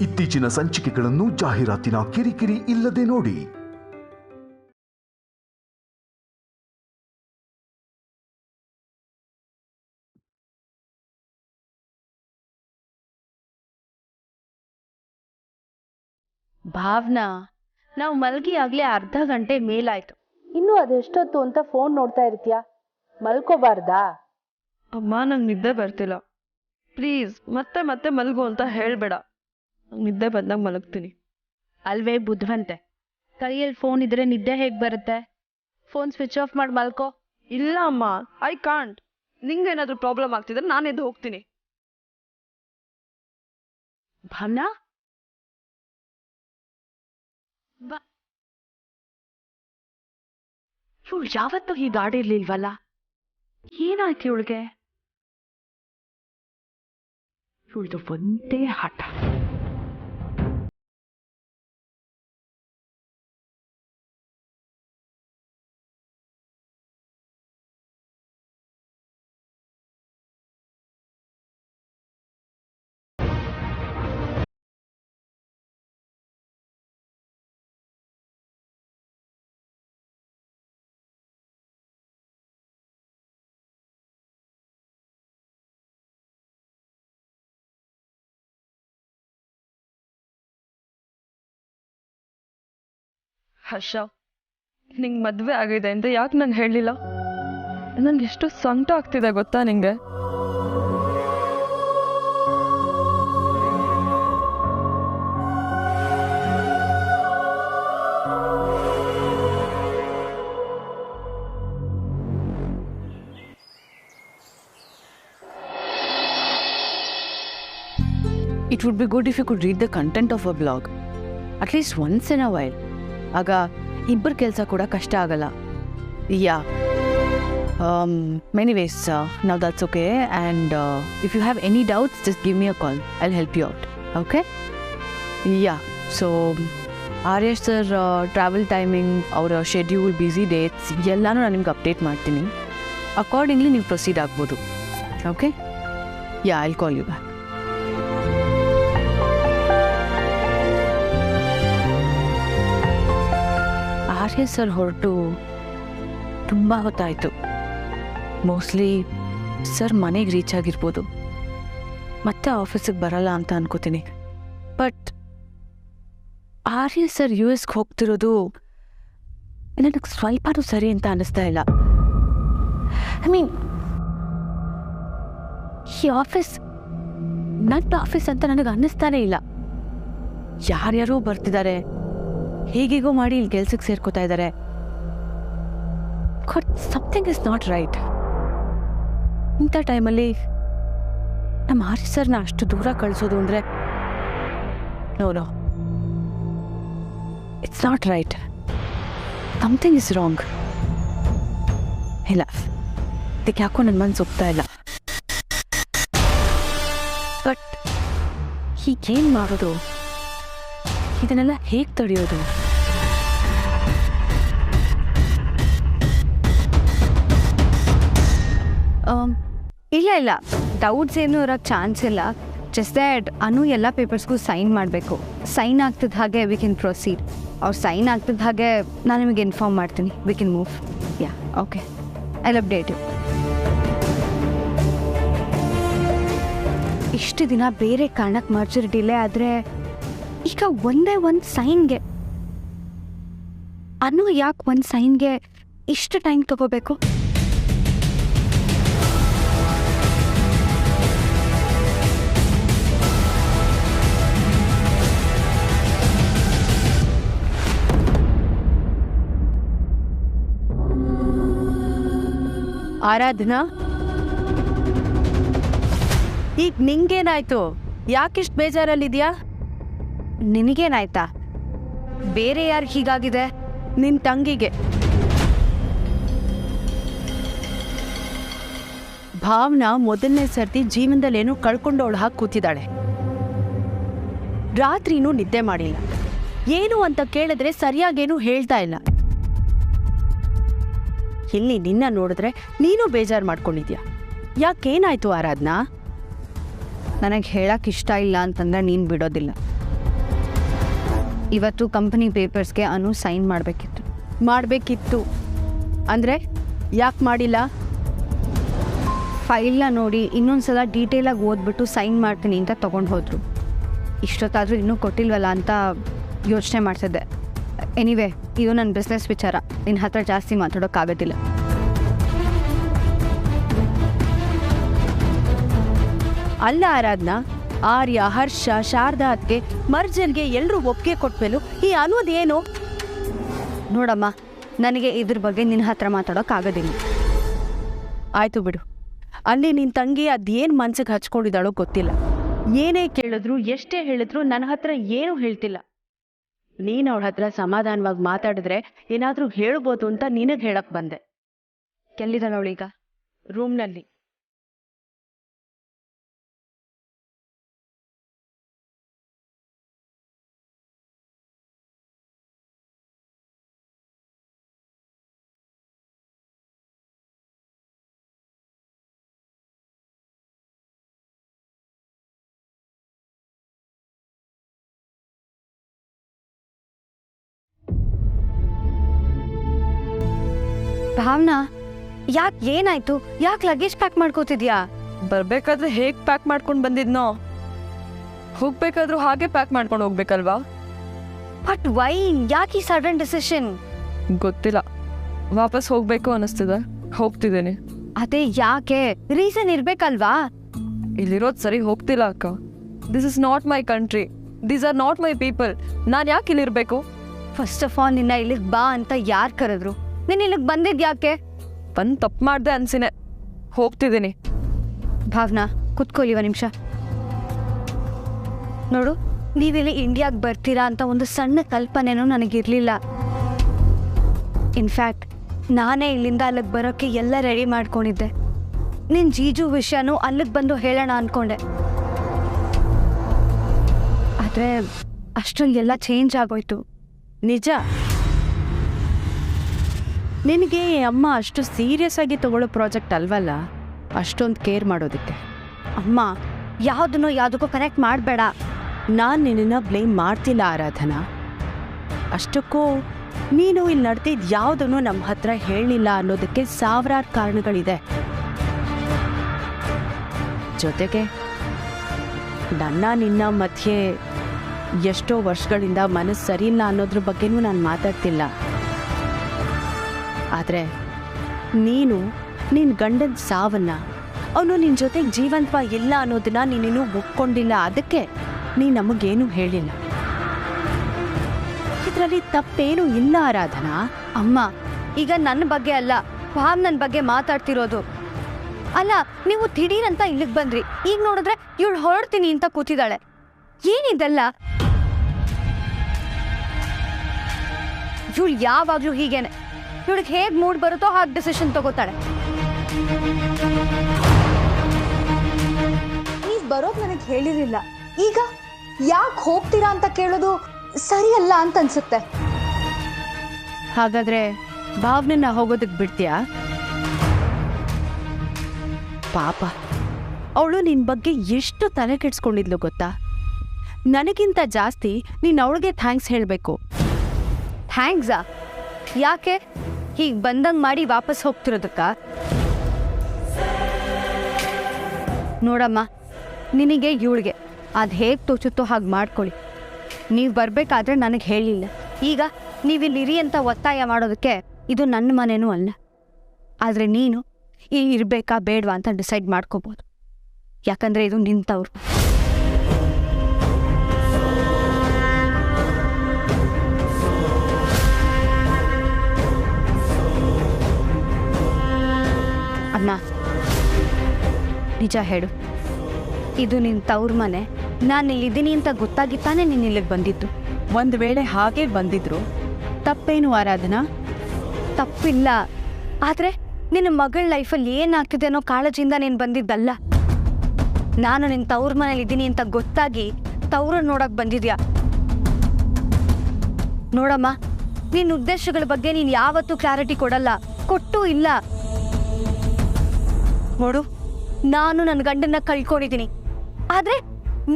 ಇತ್ತೀಚಿನ ಸಂಚಿಕೆಗಳನ್ನು ಜಾಹೀರಾತಿನ ಕಿರಿಕಿರಿ ಇಲ್ಲದೆ ನೋಡಿ. ಭಾವನಾ, ನಾವು ಮಲಗಿ ಆಗ್ಲೇ ಅರ್ಧ ಗಂಟೆ ಮೇಲಾಯ್ತು. ಇನ್ನೂ ಅದೆಷ್ಟೊತ್ತು ಅಂತ ಫೋನ್ ನೋಡ್ತಾ ಇರ್ತೀಯ? ಮಲ್ಕೋಬಾರ್ದಾ? ಅಮ್ಮ, ನಂಗೆ ನಿದ್ದೆ ಬರ್ತಿಲ್ಲ. ಪ್ಲೀಸ್ ಮತ್ತೆ ಮತ್ತೆ ಮಲಗು ಅಂತ ಹೇಳ್ಬೇಡ. ನಿದ್ದೆ ಬಂದಾಗ ಮಲಗ್ತೀನಿ. ಅಲ್ವೇ ಬುದ್ಧಿವಂತೆ, ಕೈಯಲ್ಲಿ ಫೋನ್ ಇದ್ರೆ ನಿದ್ದೆ ಹೇಗೆ ಬರುತ್ತೆ? ಫೋನ್ ಸ್ವಿಚ್ ಆಫ್ ಮಾಡಿ ಮಲ್ಕೋ. ಇಲ್ಲ ಅಮ್ಮ, ಐ ಕಾಂಟ್. ನಿಂಗೇನಾದ್ರೂ ಪ್ರಾಬ್ಲಮ್ ಆಗ್ತಿದ್ರೆ ನಾನು ಎದ್ದು ಹೋಗ್ತೀನಿ. ಭಾವನಾ, ಇವಳು ಯಾವತ್ತೂ ಹೀಗೆ ಆಡಿರ್ಲಿಲ್ವಲ್ಲ. ಏನಾಯ್ತು ಇವಳಿಗೆ? ಇವಳ್ದು ಒಂದೇ ಹಠ. ಹರ್ಷ, ನಿಂಗೆ ಮದುವೆ ಆಗಿದೆ ಅಂತ ಯಾಕೆ ನಂಗೆ ಹೇಳಲಿಲ್ಲ? ನಂಗೆ ಎಷ್ಟು ಸಂಕಟ ಆಗ್ತಿದೆ ಗೊತ್ತಾ ನಿಂಗೆ? It would be good if you could read the content of a blog, at least once in a while. ಆಗ ಇಬ್ಬರ ಕೆಲಸ ಕೂಡ ಕಷ್ಟ ಆಗಲ್ಲ. ಯಾ anyways, now that's okay, and if you have any doubts, just give me a call. I'll help you out. Okay? Yeah, so Aryash sir travel timing, ಅವರ schedule, busy dates ಎಲ್ಲನೂ ನಾನು ನಿಮ್ಗೆ ಅಪ್ಡೇಟ್ ಮಾಡ್ತೀನಿ. ಅಕಾರ್ಡಿಂಗ್ಲಿ ನೀವು ಪ್ರೊಸೀಡ್ ಆಗ್ಬೋದು. Okay? Yeah, I'll call you back. Arya sir ಹೊರಟು ತುಂಬ ಹೊತ್ತಾಯಿತು. ಮೋಸ್ಟ್ಲಿ ಸರ್ ಮನೆಗೆ ರೀಚ್ ಆಗಿರ್ಬೋದು. ಮತ್ತೆ ಆಫೀಸಿಗೆ ಬರಲ್ಲ ಅಂತ ಅನ್ಕೋತೀನಿ. ಬಟ್ ಆರ್ಯ ಸರ್ US ಹೋಗ್ತಿರೋದು ನನಗೆ ಸ್ವಲ್ಪನೂ ಸರಿ ಅಂತ ಅನ್ನಿಸ್ತಾ ಇಲ್ಲ. ಐ ಮೀನ್, ಈ ಆಫೀಸ್ ನನ್ನ ಆಫೀಸ್ ಅಂತ ನನಗೆ ಅನ್ನಿಸ್ತಾನೇ ಇಲ್ಲ. ಯಾರ್ಯಾರೋ ಬರ್ತಿದ್ದಾರೆ, ಹೇಗಿಗೋ ಮಾಡಿ ಇಲ್ಲಿ ಕೆಲ್ಸಕ್ಕೆ ಸೇರ್ಕೋತಾ ಇದ್ದಾರೆ. Something is not right. ಇಂಥ ಟೈಮಲ್ಲಿ ನಮ್ಮ ಆರ್ಯ ಸರ್ನ ಅಷ್ಟು ದೂರ ಕಳಿಸೋದು ಅಂದರೆ no, it's not right. Something is wrong. ಇಲ್ಲ, ಇದಕ್ಕೆ ಯಾಕೋ ನನ್ನ ಮನಸ್ಸು ಒಪ್ತಾ ಇಲ್ಲ. ಬಟ್ ಹೀಗೇನು ಮಾಡೋದು? ಇದನ್ನೆಲ್ಲ ಹೇಗೆ ತಡೆಯೋದು? ಇಲ್ಲ, ಡೌಟ್ಸ್ ಏನು ಇರೋಕ್ಕೆ ಚಾನ್ಸ್ ಇಲ್ಲ. ಜಸ್ಟ್ ದ್ಯಾಟ್ ಅನು ಎಲ್ಲ ಪೇಪರ್ಸ್ಗೂ ಸೈನ್ ಮಾಡಬೇಕು. ಸೈನ್ ಆಗ್ತಿದ್ದ ಹಾಗೆ ವಿ ಕ್ಯಾನ್ ಪ್ರೊಸೀಡ್. ಅವ್ರು ಸೈನ್ ಆಗ್ತಿದ್ದ ಹಾಗೆ ನಾನು ನಿಮಗೆ ಇನ್ಫಾರ್ಮ್ ಮಾಡ್ತೀನಿ. We can move. Yeah, okay, I will update you. ಇಷ್ಟು ದಿನ ಬೇರೆ ಕಾರಣಕ್ಕೆ ಮರ್ಜರ್ ಡಿಲೇ ಆದರೆ ಈಗ ಒಂದೇ ಒಂದು ಸೈನ್ಗೆ ಅನು ಯಾಕೆ ಒಂದು ಸೈನ್ಗೆ ಇಷ್ಟು ಟೈಮ್ ತಗೋಬೇಕು? ಆರಾಧನಾ, ಈಗ ನಿಂಗೇನಾಯ್ತು? ಯಾಕಿಷ್ಟು ಬೇಜಾರಲ್ಲಿದ್ಯಾ? ನಿನಗೇನಾಯ್ತಾ? ಬೇರೆ ಯಾರು ಹೀಗಾಗಿದೆ? ನಿನ್ನ ತಂಗಿಗೆ. ಭಾವನಾ ಮೊದಲನೇ ಸರ್ತಿ ಜೀವನದಲ್ಲೇನೋ ಕಳ್ಕೊಂಡವಳು ಹಾಕಿ ಕೂತಿದ್ದಾಳೆ. ರಾತ್ರಿನೂ ನಿದ್ದೆ ಮಾಡಿಲ್ಲ. ಏನು ಅಂತ ಕೇಳಿದ್ರೆ ಸರಿಯಾಗೇನು ಹೇಳ್ತಾ ಇಲ್ಲ. ಇಲ್ಲಿ ನಿನ್ನ ನೋಡಿದ್ರೆ ನೀನು ಬೇಜಾರು ಮಾಡ್ಕೊಂಡಿದ್ಯಾ. ಯಾಕೇನಾಯ್ತು ಆರಾಧನಾ? ನನಗೆ ಹೇಳಕ್ಕೆ ಇಷ್ಟ ಇಲ್ಲ ಅಂತಂದರೆ ನೀನು ಬಿಡೋದಿಲ್ಲ. ಇವತ್ತು ಕಂಪನಿ ಪೇಪರ್ಸ್ಗೆ ಅನು ಸೈನ್ ಮಾಡಬೇಕಿತ್ತು ಅಂದರೆ ಯಾಕೆ ಮಾಡಿಲ್ಲ? ಫೈಲ್ನ ನೋಡಿ ಇನ್ನೊಂದು ಸಲ ಡೀಟೇಲಾಗಿ ಓದ್ಬಿಟ್ಟು ಸೈನ್ ಮಾಡ್ತೀನಿ ಅಂತ ತೊಗೊಂಡು ಹೋದರು. ಇಷ್ಟೊತ್ತಾದರೂ ಇನ್ನೂ ಕೊಟ್ಟಿಲ್ವಲ್ಲ ಅಂತ ಯೋಚನೆ ಮಾಡ್ತಿದ್ದೆ. ಎನಿವೆ, ಇದು ನನ್ನ ಬಿಸ್ನೆಸ್ ವಿಚಾರ, ನಿನ್ನ ಹತ್ರ ಜಾಸ್ತಿ ಮಾತಾಡೋಕ್ಕಾಗೋದಿಲ್ಲ. ಅಲ್ಲ ಆರಾಧನಾ, ಆರ್ಯ, ಹರ್ಷ, ಶಾರದಾ ಅದಕ್ಕೆ ಮರ್ಜನ್ಗೆ ಎಲ್ಲರೂ ಒಪ್ಪಿಗೆ ಕೊಟ್ಮೇಲೂ ಈ ಅನ್ನೋದೇನು? ನೋಡಮ್ಮ, ನನಗೆ ಇದ್ರ ಬಗ್ಗೆ ನಿನ್ನ ಹತ್ರ ಮಾತಾಡೋಕ್ಕಾಗೋದಿಲ್ಲ. ಆಯಿತು ಬಿಡು. ಅಲ್ಲಿ ನಿನ್ನ ತಂಗಿ ಅದೇನು ಮನ್ಸಿಗೆ ಹಚ್ಕೊಂಡಿದ್ದಾಳೋ ಗೊತ್ತಿಲ್ಲ. ಏನೇ ಕೇಳಿದ್ರು ಎಷ್ಟೇ ಹೇಳಿದ್ರು ನನ್ನ ಹತ್ರ ಏನೂ ಹೇಳ್ತಿಲ್ಲ. ನೀನು ಅವಳ ಹತ್ರ ಸಮಾಧಾನವಾಗಿ ಮಾತಾಡಿದ್ರೆ ಏನಾದರೂ ಹೇಳ್ಬೋದು ಅಂತ ನಿನಗೆ ಹೇಳಕ್ ಬಂದೆ. ಎಲ್ಲಿದ್ದಾಳೆ ಅವಳೀಗ? ರೂಮ್ನಲ್ಲಿ. ಭಾವನಾ, ಯಾಕೆ ಏನಾಯ್ತು? ಯಾಕೆ ಲಗೇಜ್ ಪ್ಯಾಕ್ ಮಾಡ್ಕೋತಿದ್ಯಾ? ಬರ್ಬೇಕಾದ್ರೆ ಹೇಗೆ ಪ್ಯಾಕ್ ಮಾಡ್ಕೊಂಡು ಬಂದಿದ್ನೋ ಹೋಗ್ಬೇಕಾದ್ರೂ ಹಾಗೆ ಪ್ಯಾಕ್ ಮಾಡ್ಕೊಂಡು ಹೋಗ್ಬೇಕಲ್ವಾ? But why? ಯಾಕೆ ಈ ಸಡನ್ ಡಿಸಿಷನ್? ಗೊತ್ತಿಲ್ಲ, ವಾಪಸ್ ಹೋಗ್ಬೇಕು ಅನ್ನಿಸ್ತಿದೆ, ಹೋಗ್ತಿದ್ದೀನಿ. ಅದೇ ಯಾಕೆ? ರೀಸನ್ ಇರ್ಬೇಕಲ್ವಾ? ಇಲ್ಲಿರೋದು ಸರಿ ಹೋಗ್ತಿಲ್ಲ ಅಕ್ಕ. This is not my country, these are not my people. ನಾನು ಯಾಕೆ ಇಲ್ಲಿರ್ಬೇಕು? ಫಸ್ಟ್ ಆಫ್ ಆಲ್ ನಿನ್ನ ಇಲ್ಲಿಗೆ ಬಾ ಅಂತ ಯಾರು ಕರೆದ್ರು? ನೀನು ಇಲ್ಲಿಗೆ ಬಂದಿದ್ದು ಯಾಕೆ? ಬಂದು ತಪ್ಪು ಮಾಡಿದೆ ಅನ್ಸಿನೆ, ಹೋಗ್ತಿದ್ದೀನಿ. ಭಾವನಾ, ಕುತ್ಕೊಳ್ಳಿ ಒಂದು ನಿಮಿಷ. ನೋಡು, ನೀವಿಲ್ಲಿ ಇಂಡಿಯಾಗೆ ಬರ್ತೀರಾ ಅಂತ ಒಂದು ಸಣ್ಣ ಕಲ್ಪನೆನೂ ನನಗಿರಲಿಲ್ಲ. ಇನ್ಫ್ಯಾಕ್ಟ್ ನಾನೇ ಇಲ್ಲಿಂದ ಅಲ್ಲಿಗೆ ಬರೋಕ್ಕೆ ಎಲ್ಲ ರೆಡಿ ಮಾಡ್ಕೊಂಡಿದ್ದೆ. ನಿನ್ನ ಜೀಜು ವಿಷಯನೂ ಅಲ್ಲಿಗೆ ಬಂದು ಹೇಳೋಣ ಅಂದ್ಕೊಂಡೆ. ಆದರೆ ಅಷ್ಟೊಂದು ಎಲ್ಲ ಚೇಂಜ್ ಆಗೋಯ್ತು. ನಿಜ, ನಿನಗೆ ಅಮ್ಮ ಅಷ್ಟು ಸೀರಿಯಸ್ ಆಗಿ ತಗೊಳ್ಳೋ ಪ್ರಾಜೆಕ್ಟ್ ಅಲ್ವಲ್ಲ, ಅಷ್ಟೊಂದು ಕೇರ್ ಮಾಡೋದಕ್ಕೆ. ಅಮ್ಮ, ಯಾವುದಕ್ಕೂ ಕನೆಕ್ಟ್ ಮಾಡಬೇಡ. ನಾನು ನಿನ್ನನ್ನು ಬ್ಲೇಮ್ ಮಾಡ್ತಿಲ್ಲ ಆರಾಧನಾ. ಅಷ್ಟಕ್ಕೂ ನೀನು ಇಲ್ಲಿ ನಡೆದಿದ್ದು ಯಾವುದನ್ನು ನಮ್ಮ ಹತ್ರ ಹೇಳಲಿಲ್ಲ ಅನ್ನೋದಕ್ಕೆ ಸಾವಿರಾರು ಕಾರಣಗಳಿದೆ. ಜೊತೆಗೆ ನಿನ್ನ ಮಧ್ಯೆ ಎಷ್ಟೋ ವರ್ಷಗಳಿಂದ ಮನಸ್ಸು ಸರಿಯಿಲ್ಲ ಅನ್ನೋದ್ರ ಬಗ್ಗೆನೂ ನಾನು ಮಾತಾಡ್ತಿಲ್ಲ. ಆದರೆ ನೀನು ನಿನ್ನ ಗಂಡನ ಸಾವನ್ನ, ಅವನು ನಿನ್ನ ಜೊತೆಗೆ ಜೀವಂತವ ಇಲ್ಲ ಅನ್ನೋದನ್ನ ನೀನಿನ್ನೂ ಒಪ್ಕೊಂಡಿಲ್ಲ. ಅದಕ್ಕೆ ನೀನು ನಮಗೇನು ಹೇಳಿಲ್ಲ. ಇದರಲ್ಲಿ ತಪ್ಪೇನೂ ಇಲ್ಲ ಆರಾಧನಾ. ಅಮ್ಮ, ಈಗ ನನ್ನ ಬಗ್ಗೆ ಅಲ್ಲ, ಭಾವನನ್ ಬಗ್ಗೆ ಮಾತಾಡ್ತಿರೋದು. ಅಲ್ಲ, ನೀವು ದಿಢೀರಂತ ಇಲ್ಲಿಗೆ ಬಂದ್ರಿ, ಈಗ ನೋಡಿದ್ರೆ ಇವಳು ಹೊರಡ್ತೀನಿ ಅಂತ ಕೂತಿದ್ದಾಳೆ. ಏನಿದೆಲ್ಲ? ಇವಳು ಯಾವಾಗ್ಲೂ ಹೀಗೇನೆ. ಇವಳಿಗೆ ಹೇಗೆ ಮೂಡ್ ಬರುತ್ತೋ ಹಾಗೆ ಡಿಸಿಷನ್ ತಗೋತಾಳೆ. ನೀವು ಬರೋದು ನನಗೆ ಹೇಳಿರಲಿಲ್ಲ. ಈಗ ಯಾಕೆ ಹೋಗ್ತೀರಾ ಅಂತ ಕೇಳೋದು ಸರಿಯಲ್ಲ ಅಂತ ಅನ್ಸುತ್ತೆ. ಹಾಗಾದ್ರೆ ಭಾವನೆನ ಹೋಗೋದಕ್ಕೆ ಬಿಡ್ತೀಯಾ? ಪಾಪ, ಅವಳು ನಿನ್ನ ಬಗ್ಗೆ ಎಷ್ಟು ತಲೆ ಕೆಡ್ಸ್ಕೊಂಡಿದ್ಲು ಗೊತ್ತಾ? ನನಗಿಂತ ಜಾಸ್ತಿ ನೀನು ಅವಳಿಗೆ ಥ್ಯಾಂಕ್ಸ್ ಹೇಳಬೇಕು. ಥ್ಯಾಂಕ್ಸಾ? ಯಾಕೆ? ಹೀಗೆ ಬಂದಂಗೆ ಮಾಡಿ ವಾಪಸ್ ಹೋಗ್ತಿರೋದಕ್ಕ? ನೋಡಮ್ಮ, ನಿನಗೆ ಇವಳಿಗೆ ಅದು ಹೇಗೆ ತೋಚುತ್ತೋ ಹಾಗೆ ಮಾಡ್ಕೊಳ್ಳಿ. ನೀವು ಬರಬೇಕಾದ್ರೆ ನನಗೆ ಹೇಳಿಲ್ಲ. ಈಗ ನೀವಿಲ್ಲಿರಿ ಅಂತ ಒತ್ತಾಯ ಮಾಡೋದಕ್ಕೆ ಇದು ನನ್ನ ಮನೆನೂ ಅಲ್ಲ. ಆದರೆ ನೀನು ಇಲ್ಲಿ ಇರಬೇಕಾ ಬೇಡವಾ ಅಂತ ಡಿಸೈಡ್ ಮಾಡ್ಕೋಬೋದು. ಯಾಕಂದರೆ ಇದು ನಿಂತವ್ರು. ಅಮ್ಮ, ನಿಜ ಹೇಳು, ಇದು ನಿನ್ನ ತವ್ರ ಮನೆ. ನಾನು ಇಲ್ಲಿದ್ದೀನಿ ಅಂತ ಗೊತ್ತಾಗಿತ್ತಾನೆ ನೀನು ಇಲ್ಲಿಗೆ ಬಂದಿದ್ದು. ಒಂದು ವೇಳೆ ಹಾಗೆ ಬಂದಿದ್ರು ತಪ್ಪೇನು ಆರಾಧನಾ? ತಪ್ಪಿಲ್ಲ. ಆದರೆ ನಿನ್ನ ಮಗಳ ಲೈಫಲ್ಲಿ ಏನಾಗ್ತಿದೆ ಅನ್ನೋ ಕಾಳಜಿಯಿಂದ ನೀನು ಬಂದಿದ್ದಲ್ಲ. ನಾನು ನಿನ್ನ ತವ್ರ ಮನೇಲಿ ಇದ್ದೀನಿ ಅಂತ ಗೊತ್ತಾಗಿ ತವ್ರನ್ನ ನೋಡಕ್ಕೆ ಬಂದಿದ್ಯಾ? ನೋಡಮ್ಮ, ನಿನ್ನ ಉದ್ದೇಶಗಳ ಬಗ್ಗೆ ನೀನು ಯಾವತ್ತೂ ಕ್ಲಾರಿಟಿ ಕೊಡಲ್ಲ, ಕೊಟ್ಟೂ ಇಲ್ಲ. ನೋಡು, ನಾನು ನನ್ನ ಗಂಡನ್ನ ಕಳ್ಕೊಂಡಿದ್ದೀನಿ. ಆದರೆ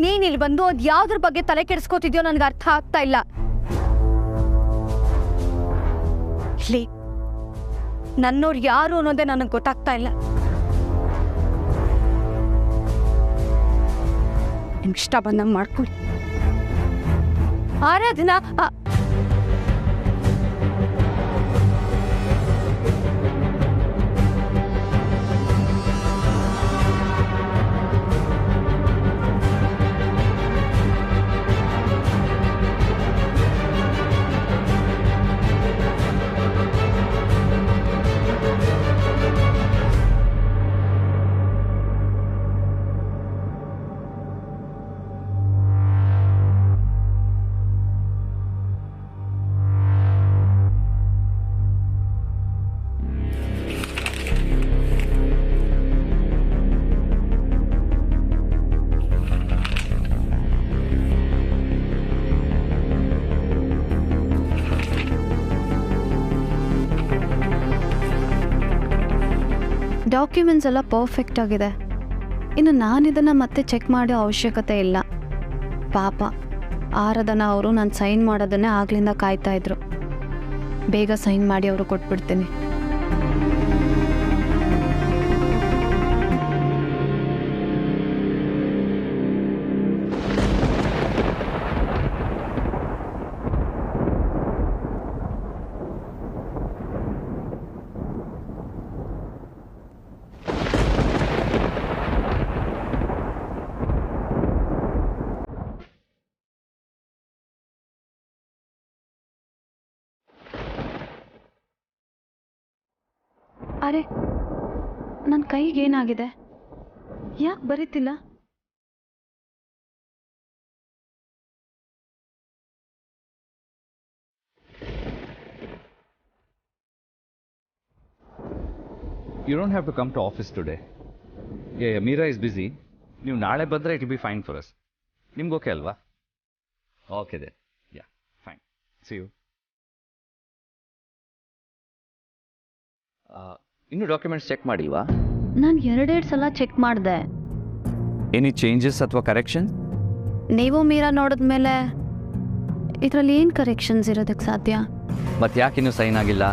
ನೀನಿಲ್ಲಿ ಬಂದು ಅದು ಯಾವುದ್ರ ಬಗ್ಗೆ ತಲೆ ಕೆಡಿಸ್ಕೋತಿದ್ಯೋ ನನಗೆ ಅರ್ಥ ಆಗ್ತಾ ಇಲ್ಲ. ಇಲ್ಲಿ ನನ್ನೋರು ಯಾರು ಅನ್ನೋದೇ ನನಗೆ ಗೊತ್ತಾಗ್ತಾ ಇಲ್ಲ. ನಿಮ್ಗೆ ಇಷ್ಟ ಬಂದಂಗೆ ಮಾಡ್ಕೊಳ್ಳಿ. ಆರಾಧನಾ ಡಾಕ್ಯುಮೆಂಟ್ಸ್ ಎಲ್ಲ ಪರ್ಫೆಕ್ಟ್ ಆಗಿದೆ. ಇನ್ನು ನಾನಿದನ್ನು ಮತ್ತೆ ಚೆಕ್ ಮಾಡೋ ಅವಶ್ಯಕತೆ ಇಲ್ಲ. ಪಾಪ ಆರಾಧನಾ ಅವರು ನಾನು ಸೈನ್ ಮಾಡೋದನ್ನೇ ಆಗ್ಲಿಂದ ಕಾಯ್ತಾ ಇದ್ರು. ಬೇಗ ಸೈನ್ ಮಾಡಿ ಅವರು ಕೊಟ್ಬಿಡ್ತೀನಿ. ಅರೆ, ನನ್ನ ಕೈಗೆ ಏನಾಗಿದೆ? ಯಾಕೆ ಬರೀತಿಲ್ಲ? You don't have to come to office today. Yeah, Meera is busy. ನೀವು ನಾಳೆ ಬಂದರೆ it will be fine for us. ನಿಮ್ಗೆ ಓಕೆ ಅಲ್ವಾ? Okay then. Yeah, fine. See you. ಇನ್ನು ಡಾಕ್ಯುಮೆಂಟ್ಸ್ ಚೆಕ್ ಮಾಡಿವಾ? ನಾನು 2 ಸಲ ಚೆಕ್ ಮಾಡಿದೆ. ಎನಿ ಚೇಂಜಸ್ ಅಥವಾ ಕರೆಕ್ಷನ್? ನೀವು ಮೀರಾ ನೋಡಿದ್ಮೇಲೆ ಇದರಲ್ಲಿ ಏನು ಕರೆಕ್ಷನ್ಸ್ ಇರೋದಕ್ಕೆ ಸಾಧ್ಯ? ಮತ್ತೆ ಯಾಕೆ ಇನ್ನೂ ಸೈನ್ ಆಗಿಲ್ಲ?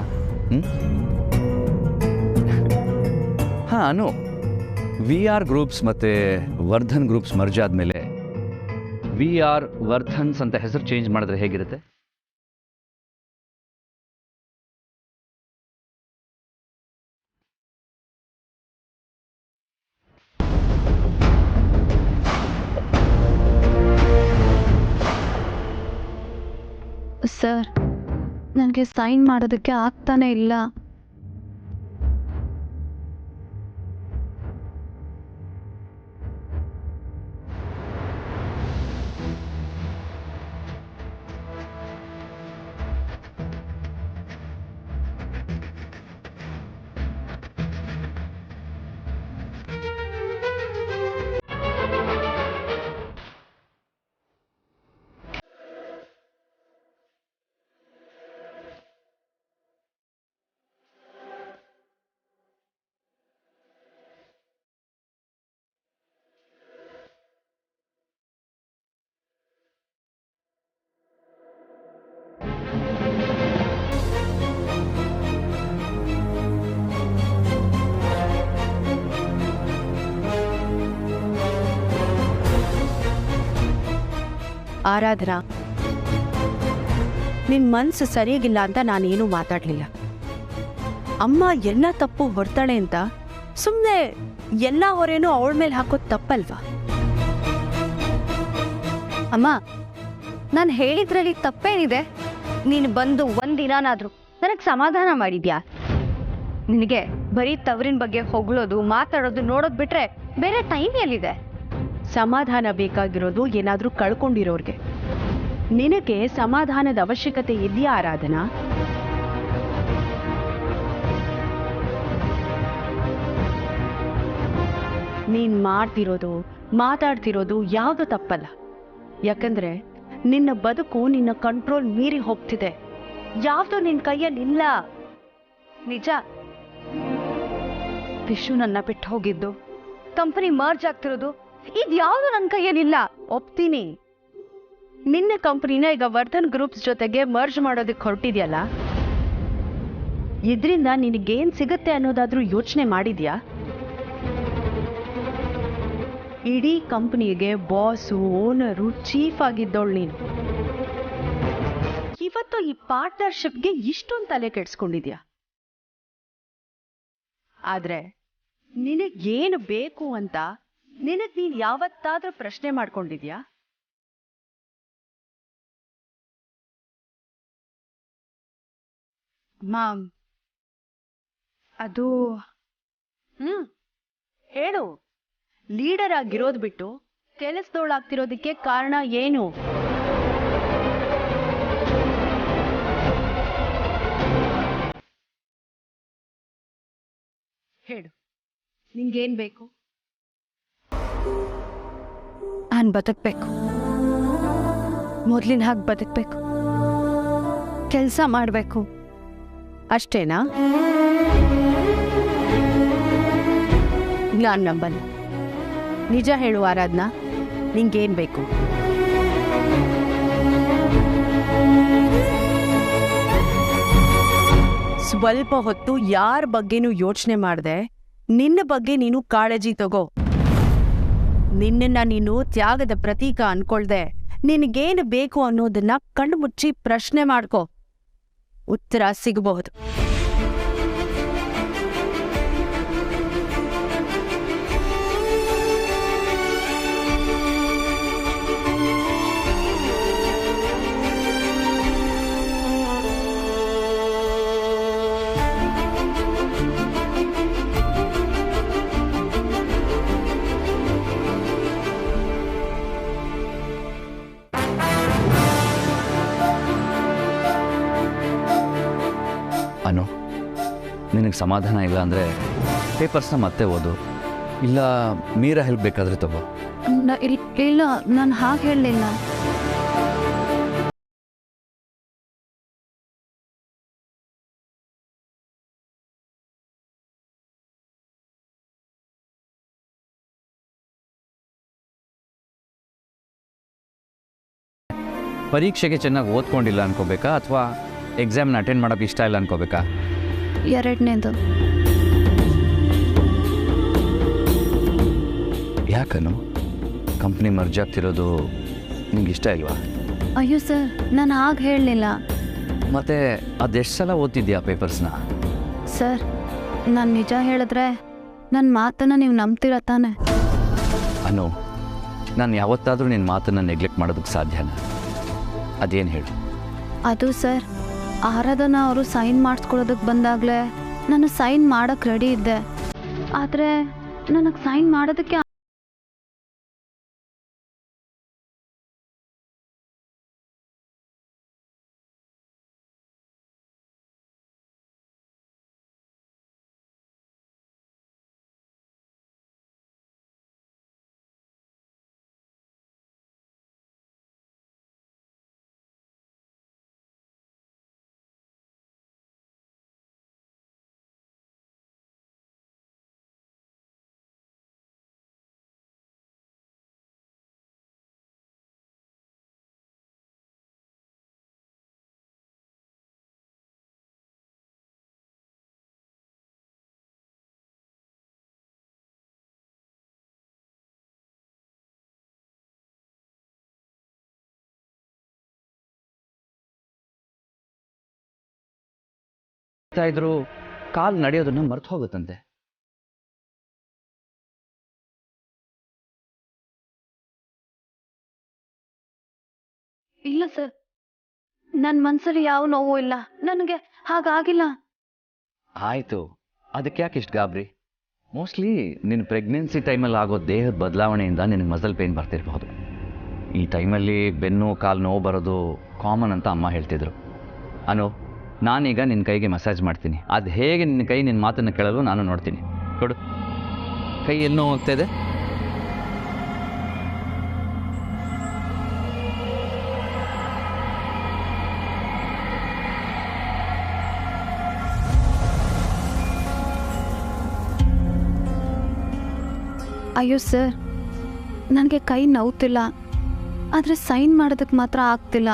ಹಾಂ ಅನು, VR ಗ್ರೂಪ್ಸ್ ಮತ್ತು ವರ್ಧನ್ ಗ್ರೂಪ್ಸ್ ಮರ್ಜ್ ಆದಮೇಲೆ VR ವರ್ಧನ್ಸ್ ಅಂತ ಹೆಸರು ಚೇಂಜ್ ಮಾಡಿದ್ರೆ ಹೇಗಿರುತ್ತೆ? ಸರ್, ನನಗೆ ಸೈನ್ ಮಾಡೋದಕ್ಕೆ ಆಗ್ತಾನೆ ಇಲ್ಲ. ಆರಾಧನಾ, ನಿನ್ನ ಮನಸ್ಸು ಸರಿಯಾಗಿಲ್ಲ ಅಂತ ನಾನೇನು ಮಾತಾಡಲಿಲ್ಲ. ಅಮ್ಮ ಎಲ್ಲ ತಪ್ಪು ಹೊರ್ತಾಳೆ ಅಂತ ಸುಮ್ಮನೆ ಎಲ್ಲ ಹೊರೇನೂ ಅವಳ ಮೇಲೆ ಹಾಕೋದು ತಪ್ಪಲ್ವಾ? ಅಮ್ಮ, ನಾನು ಹೇಳಿದ್ರಲ್ಲಿ ತಪ್ಪೇನಿದೆ? ನೀನು ಬಂದು ಒಂದಿನಾನಾದರೂ ನನಗೆ ಸಮಾಧಾನ ಮಾಡಿದ್ಯಾ? ನಿನಗೆ ಬರೀ ತವರಿನ ಬಗ್ಗೆ ಹೊಗಳೋದು, ಮಾತಾಡೋದು ನೋಡೋದು ಬಿಟ್ರೆ ಬೇರೆ ಟೈಮ್ ಎಲ್ಲಿದೆ? ಸಮಾಧಾನ ಬೇಕಾಗಿರೋದು ಏನಾದರೂ ಕಳ್ಕೊಂಡಿರೋರ್ಗೆ. ನಿನಗೆ ಸಮಾಧಾನದ ಅವಶ್ಯಕತೆ ಇದೆಯಾ ಆರಾಧನಾ? ನೀನ್ ಮಾಡ್ತಿರೋದು, ಮಾತಾಡ್ತಿರೋದು ಯಾವುದು ತಪ್ಪಲ್ಲ. ಯಾಕಂದ್ರೆ ನಿನ್ನ ಬದುಕು ನಿನ್ನ ಕಂಟ್ರೋಲ್ ಮೀರಿ ಹೋಗ್ತಿದೆ. ಯಾವುದು ನಿನ್ನ ಕೈಯಲ್ಲಿಲ್ಲ. ನಿಜ, ವಿಶು ನನ್ನ ಬಿಟ್ಟು ಹೋಗಿದ್ದು, ಕಂಪನಿ ಮರ್ಜ್ ಆಗ್ತಿರೋದು, ಇದ್ಯಾವುದು ನನ್ನ ಕೈಯಲ್ಲಿಲ್ಲ. ಒಪ್ತೀನಿ, ನಿನ್ನ ಕಂಪ್ನಿನ ಈಗ ವರ್ಧನ್ ಗ್ರೂಪ್ಸ್ ಜೊತೆಗೆ ಮರ್ಜ್ ಮಾಡೋದಕ್ಕೆ ಹೊರಟಿದ್ಯಲ್ಲ, ಇದರಿಂದ ನಿನಗೇನು ಸಿಗತ್ತೆ ಅನ್ನೋದಾದ್ರೂ ಯೋಚನೆ ಮಾಡಿದ್ಯಾ? ಇಡೀ ಕಂಪ್ನಿಗೆ ಬಾಸು, ಓನರು, ಚೀಫ್ ಆಗಿದ್ದವಳು ನೀನು. ಇವತ್ತು ಈ ಪಾರ್ಟ್ನರ್ಶಿಪ್ಗೆ ಇಷ್ಟೊಂದು ತಲೆ ಕೆಡ್ಸ್ಕೊಂಡಿದ್ಯಾ? ಆದ್ರೆ ನಿನಗೇನು ಬೇಕು ಅಂತ ನಿನಗ್ ನೀನ್ ಯಾವತ್ತಾದ್ರೂ ಪ್ರಶ್ನೆ ಮಾಡ್ಕೊಂಡಿದ್ಯಾ? ಮಾಮ್, ಅದು ಹೇಳು. ಲೀಡರ್ ಆಗಿರೋದು ಬಿಟ್ಟು ಕೆಲಸದವಳಾಗ್ತಿರೋದಕ್ಕೆ ಕಾರಣ ಏನು? ಹೇಳು, ನಿಂಗೇನ್ ಬೇಕು? ನಾನು ಬದುಕಬೇಕು. ಮೊದಲಿನ ಹಾಗೆ ಬದುಕಬೇಕು. ಕೆಲಸ ಮಾಡಬೇಕು. ಅಷ್ಟೇನಾ? ನಾನು ನಂಬಲ್ಲ. ನಿಜ ಹೇಳು ಆರಾಧನಾ, ನಿಂಗೇನ್ ಬೇಕು? ಸ್ವಲ್ಪ ಹೊತ್ತು ಯಾರ ಬಗ್ಗೆನೂ ಯೋಚನೆ ಮಾಡದೆ ನಿನ್ನ ಬಗ್ಗೆ ನೀನು ಕಾಳಜಿ ತಗೋ. ನಿನ್ನನ್ನ ನೀನು ತ್ಯಾಗದ ಪ್ರತೀಕ ಅನ್ಕೊಳ್ದೆ ನಿನಗೇನು ಬೇಕು ಅನ್ನೋದನ್ನ ಕಣ್ಣು ಮುಚ್ಚಿ ಪ್ರಶ್ನೆ ಮಾಡ್ಕೋ. ಉತ್ತರ ಸಿಗಬಹುದು. ಅನು, ನಿನಗೆ ಸಮಾಧಾನ ಇಲ್ಲ ಅಂದರೆ ಪೇಪರ್ಸ್ನ ಮತ್ತೆ ಓದು, ಇಲ್ಲ ಮೀರಾ ಹೆಲ್ಪ್ ಬೇಕಾದರೆ ತಗೋ. ಇಲ್ಲ, ನಾನು ಹಾಗೆ ಹೇಳಲಿಲ್ಲ. ಪರೀಕ್ಷೆಗೆ ಚೆನ್ನಾಗಿ ಓದ್ಕೊಂಡಿಲ್ಲ ಅನ್ಕೋಬೇಕಾ, ಅಥವಾ ಎಕ್ಸಾಮ್ನ ಅಟೆಂಡ್ ಮಾಡೋಕ್ಕೆ ಇಷ್ಟ ಇಲ್ಲ ಅನ್ಕೋಬೇಕಾ? ಎರಡನೇದು. ಯಾಕನು ಕಂಪ್ನಿ ಮರ್ಜ್ ಆಗ್ತಿರೋದು ನಿಂಗೆ ಇಷ್ಟ ಇಲ್ವಾ? ಅಯ್ಯೋ ಸರ್, ನಾನು ಹಾಗೆ ಹೇಳಲಿಲ್ಲ. ಮತ್ತೆ ಅದೆಷ್ಟು ಸಲ ಓದ್ತಿದ್ಯಾ ಪೇಪರ್ಸ್ನ? ಸರ್, ನಾನು ನಿಜ ಹೇಳಿದ್ರೆ ನನ್ನ ಮಾತನ್ನು ನೀವು ನಂಬ್ತೀರ ತಾನೆ? ಅನು, ನಾನು ಯಾವತ್ತಾದರೂ ನಿನ್ನ ಮಾತನ್ನು ನೆಗ್ಲೆಕ್ಟ್ ಮಾಡೋದಕ್ಕೆ ಸಾಧ್ಯನಾ? ಅದೇನು ಹೇಳು. ಅದು ಸರ್, ಆರಾಧನಾ ಅವರು ಸೈನ್ ಮಾಡಿಸ್ಕೊಳ್ಳೋದಕ್ಕೆ ಬಂದಾಗಲೇ ನಾನು ಸೈನ್ ಮಾಡೋಕ್ಕೆ ರೆಡಿ ಇದ್ದೆ. ಆದರೆ ನನಗೆ ಸೈನ್ ಮಾಡೋದಕ್ಕೆ ಇದ್ರು ಕಾಲು ನಡೆಯೋದನ್ನ ಮರ್ತು ಹೋಗುತ್ತಂತೆ. ಇಲ್ಲ ಸರ್, ನನ್ನ ಮನಸ್ಸಲ್ಲಿ ಯಾವ ನೋವು ಇಲ್ಲ. ನನಗೆ ಹಾಗಾಗಿಲ್ಲ. ಆಯಿತು, ಅದಕ್ಕೆ ಯಾಕೆ ಇಷ್ಟು ಗಾಬರಿ? ಮೋಸ್ಟ್ಲಿ ನಿನ್ನ ಪ್ರೆಗ್ನೆನ್ಸಿ ಟೈಮಲ್ಲಿ ಆಗೋ ದೇಹದ ಬದಲಾವಣೆಯಿಂದ ನಿನಗೆ ಮಸಲ್ ಪೇನ್ ಬರ್ತಿರ್ಬೋದು. ಈ ಟೈಮಲ್ಲಿ ಬೆನ್ನು ಕಾಲು ನೋವು ಬರೋದು ಕಾಮನ್ ಅಂತ ಅಮ್ಮ ಹೇಳ್ತಿದ್ರು. ಅನು, ನಾನೀಗ ನಿನ್ನ ಕೈಗೆ ಮಸಾಜ್ ಮಾಡ್ತೀನಿ. ಅದು ಹೇಗೆ ನಿನ್ನ ಕೈ ನಿನ್ನ ಮಾತನ್ನು ಕೇಳಲು ನಾನು ನೋಡ್ತೀನಿ. ಕೊಡು. ಕೈ ಎಲ್ಲೋ ಹೋಗ್ತಾ ಇದೆ? ಅಯ್ಯೋ ಸರ್, ನನಗೆ ಕೈ ನೋವ್ತಿಲ್ಲ, ಆದರೆ ಸೈನ್ ಮಾಡೋದಕ್ಕೆ ಮಾತ್ರ ಆಗ್ತಿಲ್ಲ.